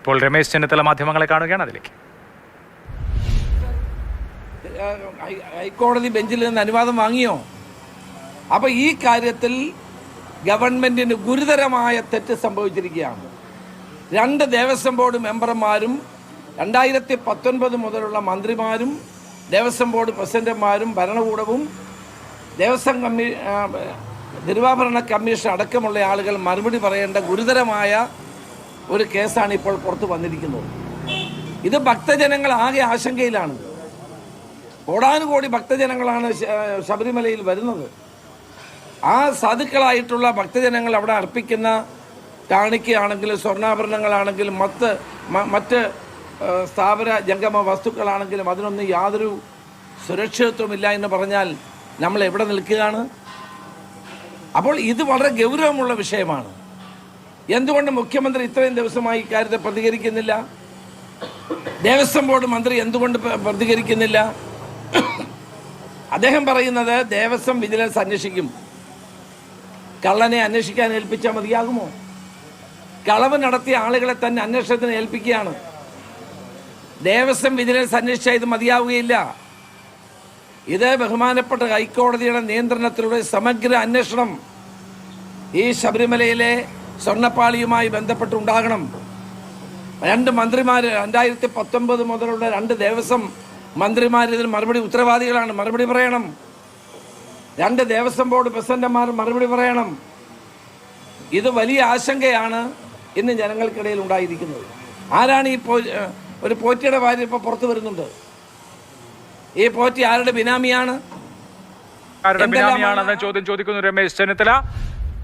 ഇപ്പോൾ രമേശ് ചെന്നിത്തല മാധ്യമങ്ങളെ കാണുകയാണ്. അതിലേക്ക് ഹൈക്കോടതി ബെഞ്ചിൽ നിന്ന് അനുവാദം വാങ്ങിയോ? അപ്പോൾ ഈ കാര്യത്തിൽ ഗവൺമെന്റിന് ഗുരുതരമായ തെറ്റ് സംഭവിച്ചിരിക്കുകയാണ്. 2 ദേവസ്വം ബോർഡ് മെമ്പർമാരും 2019 മുതലുള്ള മന്ത്രിമാരും ദേവസ്വം ബോർഡ് പ്രസിഡന്റുമാരും ഭരണകൂടവും തിരുവാഭരണ കമ്മീഷൻ അടക്കമുള്ള ആളുകൾ മറുപടി പറയേണ്ട ഗുരുതരമായ ഒരു കേസാണ് ഇപ്പോൾ പുറത്തു വന്നിരിക്കുന്നത്. ഇത് ഭക്തജനങ്ങൾ ആകെ ആശങ്കയിലാണ്. കോടാനുകോടി ഭക്തജനങ്ങളാണ് ശബരിമലയിൽ വരുന്നത്. ആ സാധുക്കളായിട്ടുള്ള ഭക്തജനങ്ങൾ അവിടെ അർപ്പിക്കുന്ന കാണിക്കയാണെങ്കിലും സ്വർണ്ണാഭരണങ്ങളാണെങ്കിലും മറ്റ് സ്ഥാവര ജംഗമ വസ്തുക്കളാണെങ്കിലും അതിനൊന്നും യാതൊരു സുരക്ഷിതത്വമില്ല എന്ന് പറഞ്ഞാൽ നമ്മൾ എവിടെ നിൽക്കുകയാണ്? അപ്പോൾ ഇത് വളരെ ഗൗരവമുള്ള വിഷയമാണ്. എന്തുകൊണ്ട് മുഖ്യമന്ത്രി ഇത്രയും ദിവസമായി ഇക്കാര്യത്തെ പ്രതികരിക്കുന്നില്ല? ദേവസ്വം ബോർഡ് മന്ത്രി എന്തുകൊണ്ട് പ്രതികരിക്കുന്നില്ല? അദ്ദേഹം പറയുന്നത് ദേവസ്വം വിജിലൻസ് അന്വേഷിക്കും. കള്ളനെ അന്വേഷിക്കാൻ ഏൽപ്പിച്ചാൽ മതിയാകുമോ? കളവ് നടത്തിയ ആളുകളെ തന്നെ അന്വേഷണത്തിന് ഏൽപ്പിക്കുകയാണ്. ദേവസ്വം വിജിലൻസ് അന്വേഷിച്ചാൽ ഇത് മതിയാവുകയില്ല. ഇത് ബഹുമാനപ്പെട്ട ഹൈക്കോടതിയുടെ നിയന്ത്രണത്തിലൂടെ സമഗ്ര അന്വേഷണം ഈ ശബരിമലയിലെ സ്വർണ്ണപ്പാളിയുമായി ബന്ധപ്പെട്ടുണ്ടാകണം. 2 മന്ത്രിമാർ 2019 മുതലുള്ള 2 ദേവസ്വം മന്ത്രിമാർ ഇതിൽ മറുപടി ഉത്തരവാദികളാണ്. മറുപടി പറയണം. 2 ദേവസ്വം ബോർഡ് പ്രസിഡന്റുമാർ മറുപടി പറയണം. ഇത് വലിയ ആശങ്കയാണ് ഇന്ന് ജനങ്ങൾക്കിടയിൽ ഉണ്ടായിരിക്കുന്നത്. ആരാണ് ഈ ഒരു പോറ്റിയുടെ ഭാര്യ ഇപ്പോൾ പുറത്തു വരുന്നുണ്ട്. ഈ പോറ്റി ആരുടെ ബിനാമിയാണ്? ചോദ്യം ചോദിക്കുന്നു രമേശ് ചെന്നിത്തല.